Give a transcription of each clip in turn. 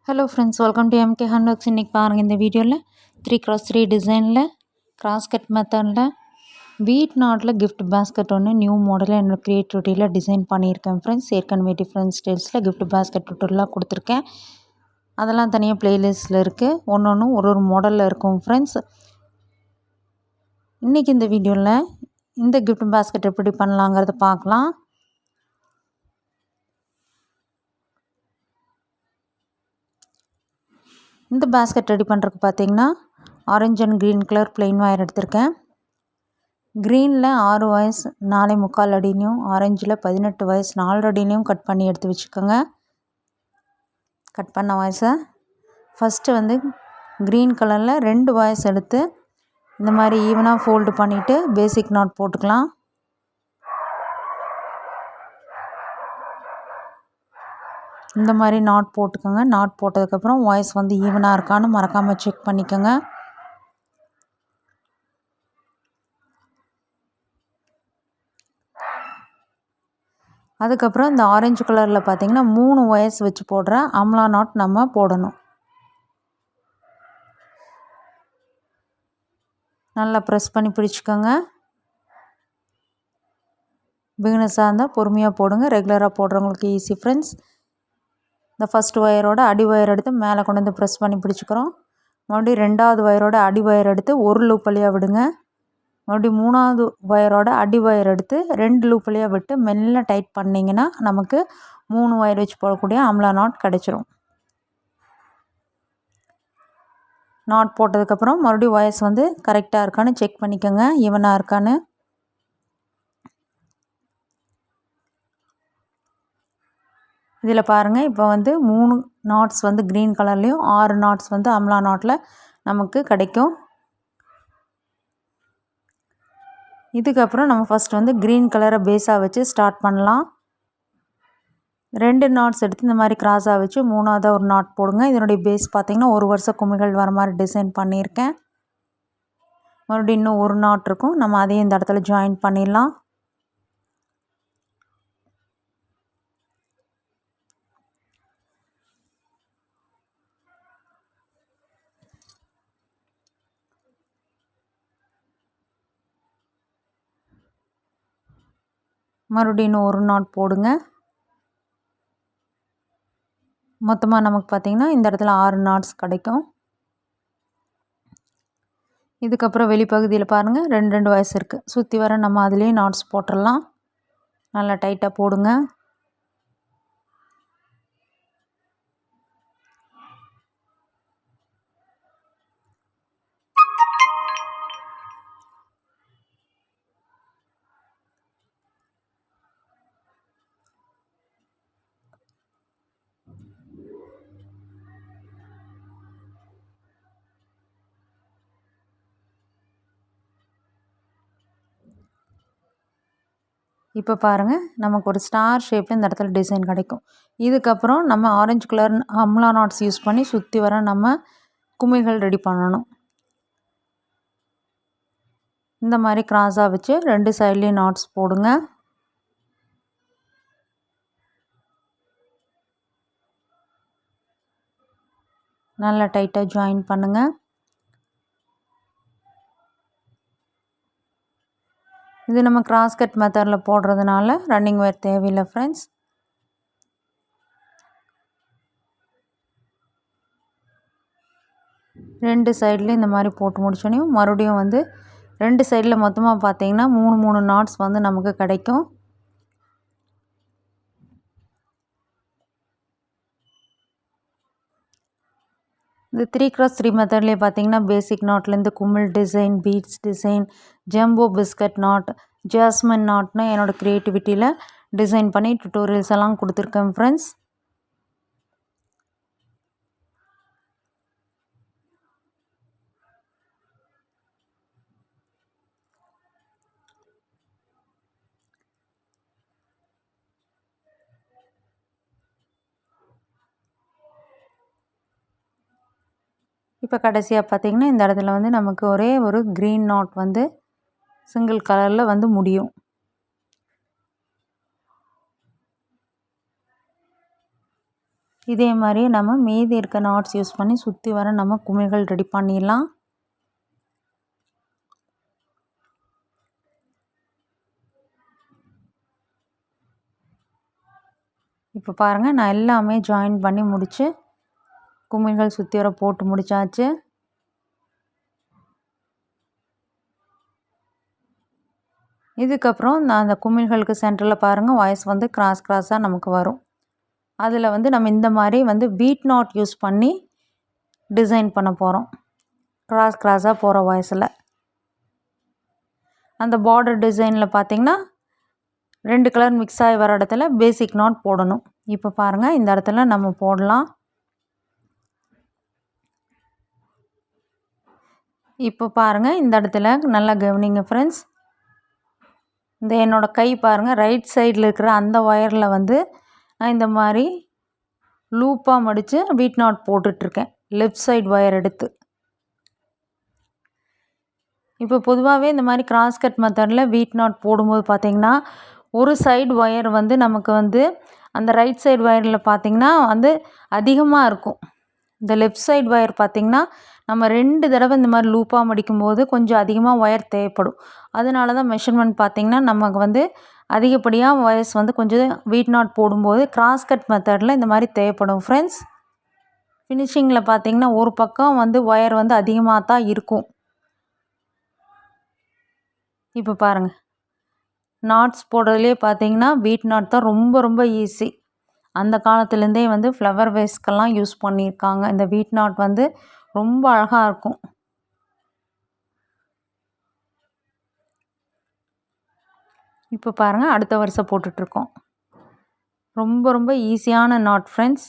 Hello friends, welcome to MK hand works. இன்றைக்கி பாருங்கள், இந்த வீடியோவில் 3x3 டிசைனில் கிராஸ் கட் மெத்தடில் வீட் நாட்டில் கிஃப்ட் பேஸ்கெட் ஒன்று நியூ மாடலில் என்னோடய க்ரியேட்டிவிட்டியில் டிசைன் பண்ணியிருக்கேன் ஃப்ரெண்ட்ஸ். ஏற்கனவே டிஃப்ரெண்ட் ஸ்டைல்ஸில் கிஃப்ட் பேஸ்கெட் டுட்டோரியலாக கொடுத்துருக்கேன். அதெல்லாம் தனியாக ப்ளேலிஸ்ட்டில் இருக்குது. ஒன்று ஒரு மாடலில் இருக்கும் ஃப்ரெண்ட்ஸ். இன்றைக்கி இந்த வீடியோவில் இந்த கிஃப்ட் பேஸ்கெட் எப்படி பண்ணலாங்கிறத பார்க்கலாம். இந்த பேஸ்கெட் ரெடி பண்ணுறதுக்கு பார்த்தீங்கன்னா orange and green colour plain wire எடுத்திருக்கேன். க்ரீனில் 6 வயசு 4.25 அடிலையும், ஆரஞ்சில் 18 வயசு 4 அடிலையும் கட் பண்ணி எடுத்து வச்சுக்கோங்க. கட் பண்ண வயசை ஃபஸ்ட்டு க்ரீன் கலரில் 2 வயசு எடுத்து இந்த மாதிரி ஈவனாக ஃபோல்டு பண்ணிவிட்டு பேசிக் நாட் போட்டுக்கலாம். இந்த மாதிரி நாட் போட்டுக்கோங்க. நாட் போட்டதுக்கப்புறம் வாய்ஸ் ஈவனாக இருக்கான்னு மறக்காமல் செக் பண்ணிக்கோங்க. அதுக்கப்புறம் இந்த ஆரஞ்சு கலரில் பார்த்தீங்கன்னா 3 வயசு வச்சு போடுற அம்லா நாட் நம்ம போடணும். நல்லா ப்ரெஸ் பண்ணி பிடிச்சிக்கோங்க. பிகினர்ஸாக இருந்தால் பொறுமையாக போடுங்க. ரெகுலராக போடுறவங்களுக்கு ஈஸி ஃப்ரெண்ட்ஸ். இந்த ஃபஸ்ட்டு ஒயரோட அடி ஒயர் எடுத்து மேலே கொண்டு வந்து ப்ரெஸ் பண்ணி பிடிச்சிக்கிறோம். மறுபடியும் 2வது ஒயரோட அடி ஒயர் எடுத்து ஒரு லூப் வழியாக விடுங்க. மறுபடியும் 3வது ஒயரோட அடி ஒயர் எடுத்து 2 லூப் வழியாக விட்டு மெல்ல டைட் பண்ணிங்கன்னா நமக்கு 3 ஒயர் வச்சு போடக்கூடிய அம்லா நாட் கிடச்சிரும். நாட் போட்டதுக்கப்புறம் மறுபடியும் வாய்ஸ் கரெக்டாக இருக்கான்னு செக் பண்ணிக்கோங்க, ஈவனாக இருக்கான்னு. இதில் பாருங்கள், இப்போ 3 நாட்ஸ் க்ரீன் கலர்லேயும் 6 நாட்ஸ் அம்லா நாட்டில் நமக்கு கிடைக்கும். இதுக்கப்புறம் நம்ம ஃபஸ்ட் க்ரீன் கலரை பேஸாக வச்சு ஸ்டார்ட் பண்ணலாம். 2 நாட்ஸ் எடுத்து இந்த மாதிரி கிராஸாக வச்சு 3வது ஒரு நாட் போடுங்க. இதனுடைய பேஸ் பார்த்திங்கன்னா 1 வருஷ குமிகள் வர மாதிரி டிசைன் பண்ணியிருக்கேன். மறுபடியும் இன்னும் ஒரு நாட் இருக்கும், நம்ம அதையும் இந்த இடத்துல ஜாயின் பண்ணிடலாம். மறுபடியும் இன்னும் ஒரு நாட் போடுங்க. மொத்தமாக நமக்கு பார்த்திங்கன்னா இந்த இடத்துல 6 நாட்ஸ் கிடைக்கும். இதுக்கப்புறம் வெளிப்பகுதியில் பாருங்கள் 2 வயசு இருக்குது. சுற்றி வர நம்ம அதுலேயே நாட்ஸ் போட்டுடலாம். நல்லா டைட்டாக போடுங்க. இப்போ பாருங்கள், நமக்கு ஒரு ஸ்டார் ஷேப்பில் இந்த இடத்துல டிசைன் கிடைக்கும். இதுக்கப்புறம் நம்ம orange colour amla knots use பண்ணி சுற்றி வர நம்ம குமிழ்கள் ரெடி பண்ணணும். இந்த மாதிரி கிராஸாக வச்சு 2 சைட்லேயும் நாட்ஸ் போடுங்க. நல்லா டைட்டாக ஜாயின் பண்ணுங்கள். இது நம்ம கிராஸ் கட் மெத்தடில் போடுறதுனால ரன்னிங் ஒயர் தேவையில்லை ஃப்ரெண்ட்ஸ். ரெண்டு சைட்லேயும் இந்த மாதிரி போட்டு முடிச்சோனையும் மறுபடியும் 2 சைடில் மொத்தமாக பார்த்தீங்கன்னா 3 நாட்ஸ் நமக்கு கிடைக்கும். இந்த 3x3 மெத்தட்லேயே பார்த்தீங்கன்னா பேசிக் நாட்லேருந்து குமிழ் design, beads design, jumbo biscuit knot, jasmine நாட்னு என்னோடய க்ரியேட்டிவிட்டியில் டிசைன் பண்ணி டுட்டோரியல்ஸ் எல்லாம் கொடுத்துருக்கேன் ஃப்ரெண்ட்ஸ். இப்போ கடைசியாக பார்த்திங்கன்னா இந்த இடத்துல நமக்கு ஒரே ஒரு க்ரீன் நாட் சிங்கிள் கலரில் முடியும். இதே மாதிரி நம்ம மீதி இருக்க நாட்ஸ் யூஸ் பண்ணி சுற்றி வர நம்ம குமிழ்கள் ரெடி பண்ணிடலாம். இப்போ பாருங்கள், நான் எல்லாமே ஜாயின் பண்ணி முடித்து குமிழ்கள் சுற்றி வர போட்டு முடித்தாச்சு. இதுக்கப்புறம் நான் அந்த குமிழ்களுக்கு சென்டரில் பாருங்கள் வாய்ஸ் வந்து கிராஸாக நமக்கு வரும். அதில் வந்து நம்ம இந்த மாதிரி வந்து பீட் நாட் யூஸ் பண்ணி டிசைன் பண்ண போகிறோம். கிராஸாக போகிற வாய்ஸில் அந்த பார்டர் டிசைனில் பார்த்திங்கன்னா 2 கலர் மிக்ஸ் ஆகி வர இடத்துல பேசிக் நாட் போடணும். இப்போ பாருங்கள், இந்த இடத்துல நம்ம போடலாம். இப்போ பாருங்கள், இந்த இடத்துல நல்லா கவனிங்க ஃப்ரெண்ட்ஸ். இந்த என்னோடய கை பாருங்கள், ரைட் சைடில் இருக்கிற அந்த ஒயரில் வந்து நான் இந்த மாதிரி லூப்பாக மடித்து பீட் நாட் போட்டுட்ருக்கேன், லெஃப்ட் சைடு ஒயர் எடுத்து. இப்போ பொதுவாகவே இந்த மாதிரி கிராஸ் கட் மெத்தடில் பீட் நாட் போடும்போது பார்த்திங்கன்னா ஒரு சைடு ஒயர் வந்து நமக்கு வந்து அந்த ரைட் சைடு ஒயரில் பார்த்திங்கன்னா வந்து அதிகமாக இருக்கும். இந்த லெஃப்ட் சைடு ஒயர் பார்த்திங்கன்னா நம்ம 2 தடவை இந்த மாதிரி லூப்பாக மடிக்கும்போது கொஞ்சம் அதிகமாக ஒயர் தேவைப்படும். அதனால தான் மெஷர்மெண்ட் பார்த்திங்கன்னா நமக்கு வந்து அதிகப்படியாக ஒயர்ஸ் வந்து கொஞ்சம் பீட் நாட் போடும்போது கிராஸ் கட் மெத்தடில் இந்த மாதிரி தேவைப்படும் ஃப்ரெண்ட்ஸ். ஃபினிஷிங்கில் பார்த்திங்கன்னா ஒரு பக்கம் வந்து ஒயர் வந்து அதிகமாக தான் இருக்கும். இப்போ பாருங்கள், நாட்ஸ் போடுறதுலே பார்த்திங்கன்னா பீட் நாட் தான் ரொம்ப ஈஸி. அந்த காலத்துலேருந்தே வந்து ஃப்ளவர் வேஸ்க்கெல்லாம் யூஸ் பண்ணியிருக்காங்க. இந்த பீட் நாட் வந்து ரொம்ப அழகாக இருக்கும். இப்போ பாருங்கள், அடுத்த வரிசை போட்டுட்ருக்கோம். ரொம்ப ஈஸியான நாட் ஃப்ரெண்ட்ஸ்.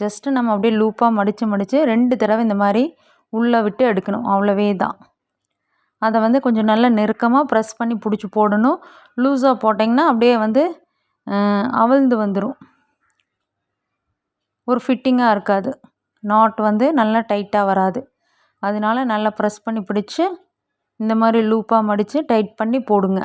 ஜஸ்ட்டு நம்ம அப்படியே லூப்பாக மடித்து 2 தடவை இந்த மாதிரி உள்ளே விட்டு எடுக்கணும், அவ்வளவே தான். அதை வந்து கொஞ்சம் நல்லா நெருக்கமாக ப்ரெஸ் பண்ணி பிடிச்சி போடணும். லூஸாக போட்டிங்கன்னா அப்படியே வந்து அவிழ்ந்து வந்துடும், ஒரு ஃபிட்டிங்காக இருக்காது. நாட் வந்து நல்லா டைட்டாக வராது. அதனால நல்லா ப்ரெஸ் பண்ணி பிடிச்சி இந்த மாதிரி லூப்பாக மடித்து டைட் பண்ணி போடுங்க.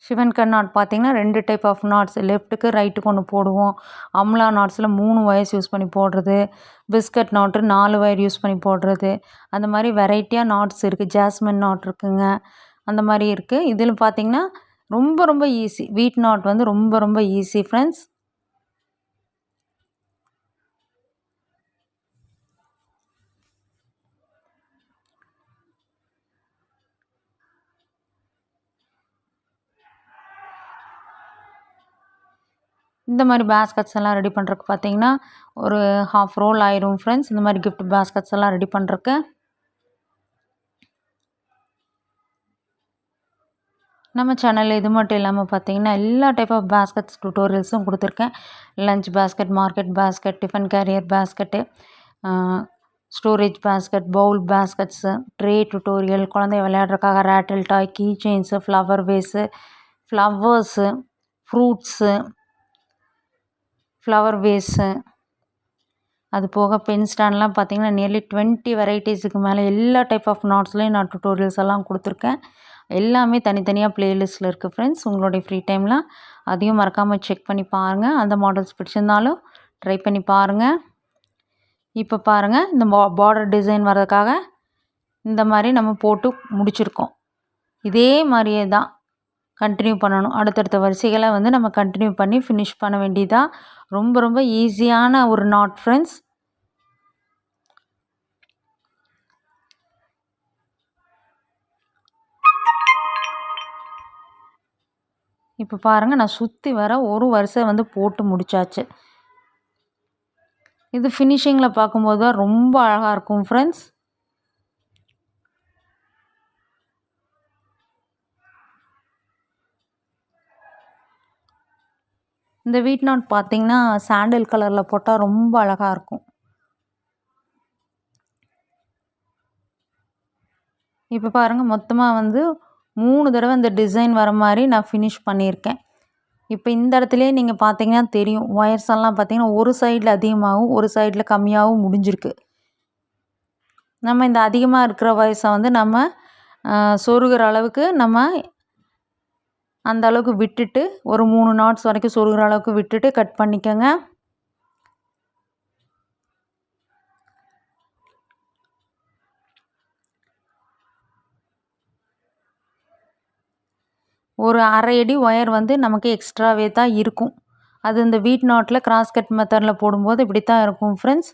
ஷிவன் கட் நாட் பார்த்திங்கன்னா 2 டைப் ஆஃப் நாட்ஸ், லெஃப்ட்டுக்கு ரைட்டுக்கு ஒன்று போடுவோம். அம்லா நாட்ஸில் 3 ஒயர்ஸ் யூஸ் பண்ணி போடுறது, பிஸ்கட் நாட்டு 4 ஒயர் யூஸ் பண்ணி போடுறது, அந்த மாதிரி வெரைட்டியாக நாட்ஸ் இருக்குது. ஜாஸ்மின் நாட் இருக்குங்க, அந்த மாதிரி இருக்குது. இதில் பார்த்திங்கன்னா ரொம்ப ஈஸி. பீட் நாட் வந்து ரொம்ப ஈஸி ஃப்ரெண்ட்ஸ். இந்த மாதிரி பேஸ்கட்ஸ் எல்லாம் ரெடி பண்ணுறதுக்கு பார்த்திங்கன்னா ஒரு ½ ரோல் ஆயிரும் ஃப்ரெண்ட்ஸ். இந்த மாதிரி கிஃப்ட் பேஸ்கட்ஸ் எல்லாம் ரெடி பண்ணுறக்கு. நம்ம சேனலில் இது மட்டும் இல்லாமல் பார்த்திங்கன்னா எல்லா டைப் ஆஃப் பேஸ்கட்ஸ் டுட்டோரியல்ஸும் கொடுத்துருக்கேன். Lunch basket, market basket, tiffin carrier basket, storage basket, bowl baskets, tray tutorial, குழந்தை விளையாடுறதுக்காக rattle toy, key chains, flower vase, flowers, fruits, flower vase, அது போக பென் ஸ்டாண்ட்லாம் பார்த்திங்கன்னா நியர்லி 20 வெரைட்டிஸுக்கு மேலே எல்லா டைப் ஆஃப் நாட்ஸ்லேயும் நான் டுட்டோரியல்ஸ் எல்லாம் கொடுத்துருக்கேன். எல்லாமே தனித்தனியாக ப்ளேலிஸ்ட்டில் இருக்குது ஃப்ரெண்ட்ஸ். உங்களுடைய ஃப்ரீ டைமில் அதையும் மறக்காமல் செக் பண்ணி பாருங்கள். அந்த மாடல்ஸ் பிடிச்சிருந்தாலும் ட்ரை பண்ணி பாருங்கள். இப்போ பாருங்கள், இந்த பார்டர் டிசைன் வர்றதுக்காக இந்த மாதிரி நம்ம போட்டு முடிச்சிருக்கோம். இதே மாதிரியே தான் கண்டினியூ பண்ணணும். அடுத்தடுத்த வரிசைகளை வந்து நம்ம கண்டினியூ பண்ணி ஃபினிஷ் பண்ண வேண்டியதாக. ரொம்ப ஈஸியான ஒரு நாட் ஃப்ரெண்ட்ஸ். இப்போ பாருங்கள், நான் சுற்றி வர ஒரு வரிசை வந்து போட்டு முடித்தாச்சு. இது ஃபினிஷிங்கில் பார்க்கும்போது தான் ரொம்ப அழகாக இருக்கும் ஃப்ரெண்ட்ஸ். இந்த வீட் நாட் பார்த்திங்கன்னா சாண்டில் கலரில் போட்டால் ரொம்ப அழகாக இருக்கும். இப்போ பாருங்கள், மொத்தமாக வந்து 3 தடவை இந்த டிசைன் வர மாதிரி நான் ஃபினிஷ் பண்ணியிருக்கேன். இப்போ இந்த இடத்துலயே நீங்கள் பார்த்தீங்கன்னா தெரியும், ஒயர்ஸ் எல்லாம் பார்த்தீங்கன்னா ஒரு சைடில் அதிகமாகவும் ஒரு சைடில் கம்மியாகவும் முடிஞ்சிருக்கு. நம்ம இந்த அதிகமாக இருக்கிற ஒயர்ஸை வந்து நம்ம சொருகிற அளவுக்கு நம்ம அந்த அளவுக்கு விட்டுட்டு ஒரு 3 நாட்ஸ் வரைக்கும் சொருகிற அளவுக்கு விட்டுட்டு கட் பண்ணிக்கோங்க. ஒரு அரை அடி ஒயர் வந்து நமக்கு எக்ஸ்ட்ராவே தான் இருக்கும். அது இந்த வீட் நாட்டில் கிராஸ் கட் மெத்தடில் போடும்போது இப்படி தான் இருக்கும் ஃப்ரெண்ட்ஸ்.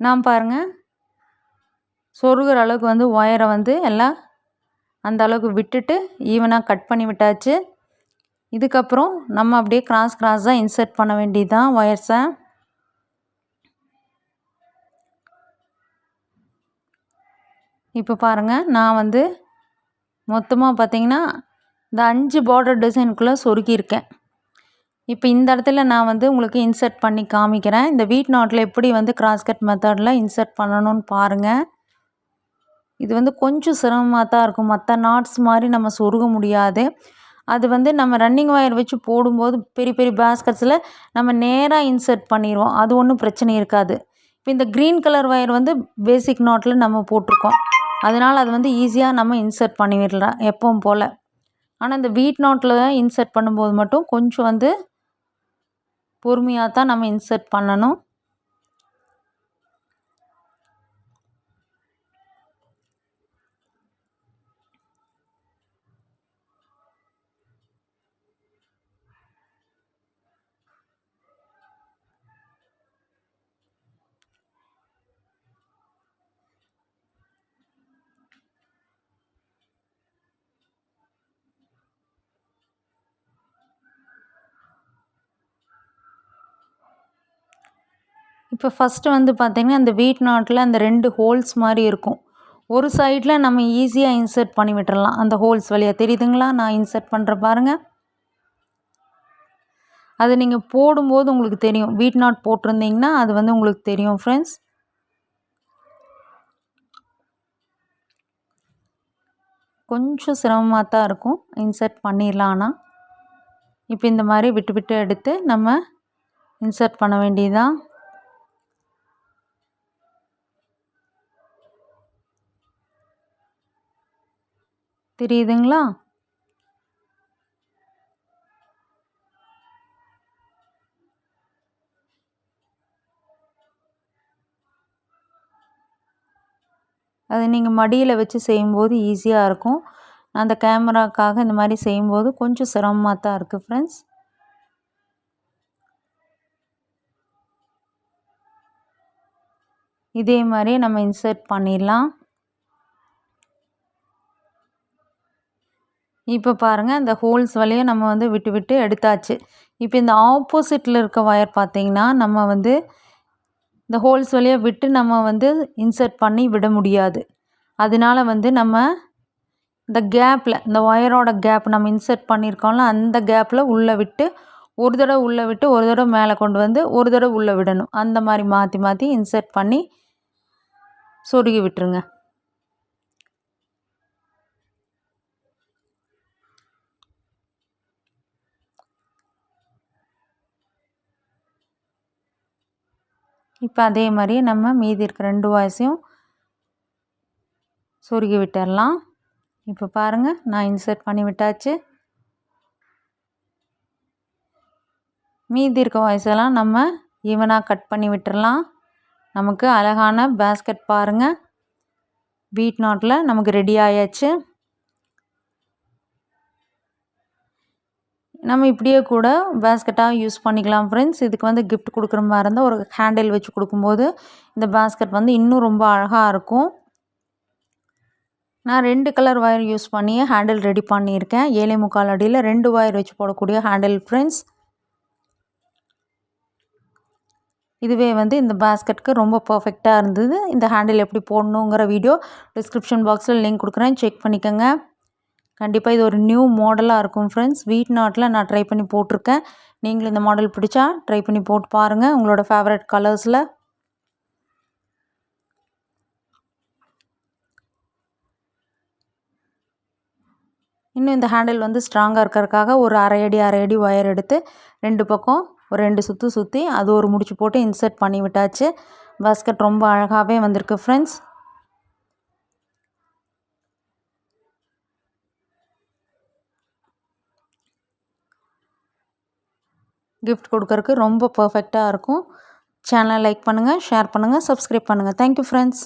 நான் பாருங்கள் சொருகிற அளவுக்கு வந்து ஒயரை வந்து எல்லாம் அந்த அளவுக்கு விட்டுட்டு ஈவனாக கட் பண்ணி விட்டாச்சு. இதுக்கப்புறம் நம்ம அப்படியே கிராஸாக இன்சர்ட் பண்ண வேண்டியது தான் ஒயர்ஸை. இப்போ பாருங்கள் நான் வந்து மொத்தமாக பார்த்தீங்கன்னா இந்த 5 பார்டர் டிசைனுக்குள்ளே சொருகியிருக்கேன். இப்போ இந்த இடத்துல நான் வந்து உங்களுக்கு இன்சர்ட் பண்ணி காமிக்கிறேன். இந்த வீட் நாட்டில் எப்படி வந்து கிராஸ் கட் மெத்தடில் இன்சர்ட் பண்ணணும்னு பாருங்கள். இது வந்து கொஞ்சம் சிரமமாக தான் இருக்கும். மற்ற நாட்ஸ் மாதிரி நம்ம சொருக முடியாது. அது வந்து நம்ம ரன்னிங் ஒயர் வச்சு போடும்போது பெரிய பெரிய பேஸ்கட்ஸில் நம்ம நேராக இன்சர்ட் பண்ணிடுவோம். அது ஒன்றும் பிரச்சனை இருக்காது. இப்போ இந்த க்ரீன் கலர் ஒயர் வந்து பேசிக் நாட்டில் நம்ம போட்டிருக்கோம். அதனால் அது வந்து ஈஸியாக நம்ம இன்சர்ட் பண்ணிவிடலாம் எப்பவும் போல். ஆனால் இந்த வீட் நாட்டில் இன்சர்ட் பண்ணும்போது மட்டும் கொஞ்சம் வந்து பொறுமையாக தான் நம்ம இன்சர்ட் பண்ணணும். இப்போ ஃபஸ்ட்டு வந்து பார்த்திங்கன்னா அந்த வீட் நாட்டில் அந்த 2 ஹோல்ஸ் மாதிரி இருக்கும். ஒரு சைடில் நம்ம ஈஸியாக இன்சர்ட் பண்ணி விட்டுறலாம். அந்த ஹோல்ஸ் வழியாக தெரியுதுங்களா? நான் இன்சர்ட் பண்ணுற பாருங்கள். அது நீங்கள் போடும்போது உங்களுக்கு தெரியும். வீட் நாட் போட்டிருந்தீங்கன்னா அது வந்து உங்களுக்கு தெரியும் ஃப்ரெண்ட்ஸ். கொஞ்சம் சிரமமாக தான் இருக்கும். இன்சர்ட் பண்ணிடலாம். ஆனால் இப்போ இந்த மாதிரி விட்டு விட்டு எடுத்து நம்ம இன்சர்ட் பண்ண வேண்டியதுதான். தெரியுதுங்களா? அது நீங்கள் மடியில் வச்சு செய்யும்போது ஈஸியாக இருக்கும். நான் அந்த கேமராக்காக இந்த மாதிரி செய்யும்போது கொஞ்சம் சிரமமாக தான் இருக்குது ஃப்ரெண்ட்ஸ். இதே மாதிரி நம்ம இன்சர்ட் பண்ணிடலாம். இப்போ பாருங்கள் இந்த ஹோல்ஸ் வழியாக நம்ம வந்து விட்டு விட்டு எடுத்தாச்சு. இப்போ இந்த ஆப்போசிட்டில் இருக்க ஒயர் பார்த்திங்கன்னா நம்ம வந்து இந்த ஹோல்ஸ் வழியாக விட்டு நம்ம வந்து இன்சர்ட் பண்ணி விட முடியாது. அதனால வந்து நம்ம இந்த கேப்பில் இந்த ஒயரோட கேப் நம்ம இன்சர்ட் பண்ணியிருக்கோம்ல அந்த கேப்பில் உள்ளே விட்டு ஒரு தடவை உள்ளே விட்டு ஒரு தடவை மேலே கொண்டு வந்து ஒரு தடவை உள்ளே விடணும். அந்த மாதிரி மாற்றி மாற்றி இன்சர்ட் பண்ணி சொருகி விட்டுருங்க. இப்போ அதே மாதிரி நம்ம மீதி இருக்கிற 2 ஒயர்ஸையும் சொருகி விட்டுடலாம். இப்போ பாருங்கள் நான் இன்சர்ட் பண்ணி விட்டாச்சு. மீதி இருக்க ஒயர்ஸெல்லாம் நம்ம ஈவனாக கட் பண்ணி விட்டுறலாம். நமக்கு அழகான பேஸ்கட் பாருங்கள் வீட் நாட்டில் நமக்கு ரெடி ஆயாச்சு. நம்ம இப்படியே கூட பேஸ்கெட்டாக யூஸ் பண்ணிக்கலாம் ஃப்ரெண்ட்ஸ். இதுக்கு வந்து கிஃப்ட் கொடுக்குற மாதிரி இருந்தால் ஒரு ஹேண்டில் வச்சு கொடுக்கும்போது இந்த பேஸ்கெட் வந்து இன்னும் ரொம்ப அழகாக இருக்கும். நான் 2 கலர் ஒயர் யூஸ் பண்ணி ஹேண்டில் ரெடி பண்ணியிருக்கேன். 7.25 அடியில் 2 ஒயர் வச்சு போடக்கூடிய ஹேண்டில் ஃப்ரெண்ட்ஸ். இதுவே வந்து இந்த பேஸ்கெட்டுக்கு ரொம்ப பர்ஃபெக்டாக இருந்தது. இந்த ஹேண்டில் எப்படி போடணுங்கிற வீடியோ டிஸ்கிரிப்ஷன் பாக்ஸில் லிங்க் கொடுக்குறேன், செக் பண்ணிக்கோங்க. கண்டிப்பாக இது ஒரு நியூ மாடலாக இருக்கும் ஃப்ரெண்ட்ஸ். வீட் நாட்டில் நான் ட்ரை பண்ணி போட்டிருக்கேன். நீங்களும் இந்த மாடல் பிடிச்சா ட்ரை பண்ணி போட்டு பாருங்கள் உங்களோட ஃபேவரட் கலர்ஸில். இன்னும் இந்த ஹேண்டில் வந்து ஸ்ட்ராங்காக இருக்கிறதுக்காக ஒரு அரை அடி ஒயர் எடுத்து 2 பக்கம் ஒரு 2 சுற்று சுற்றி அது ஒரு முடிச்சு போட்டு இன்சர்ட் பண்ணி விட்டாச்சு. பாஸ்கெட் ரொம்ப அழகாகவே வந்திருக்கு ஃப்ரெண்ட்ஸ். கிஃப்ட் கொடுக்கறதுக்கு ரொம்ப பர்ஃபெக்டாக இருக்கும். சேனலை லைக் பண்ணுங்கள், ஷேர் பண்ணுங்கள், சப்ஸ்கிரைப் பண்ணுங்கள். Thank you friends.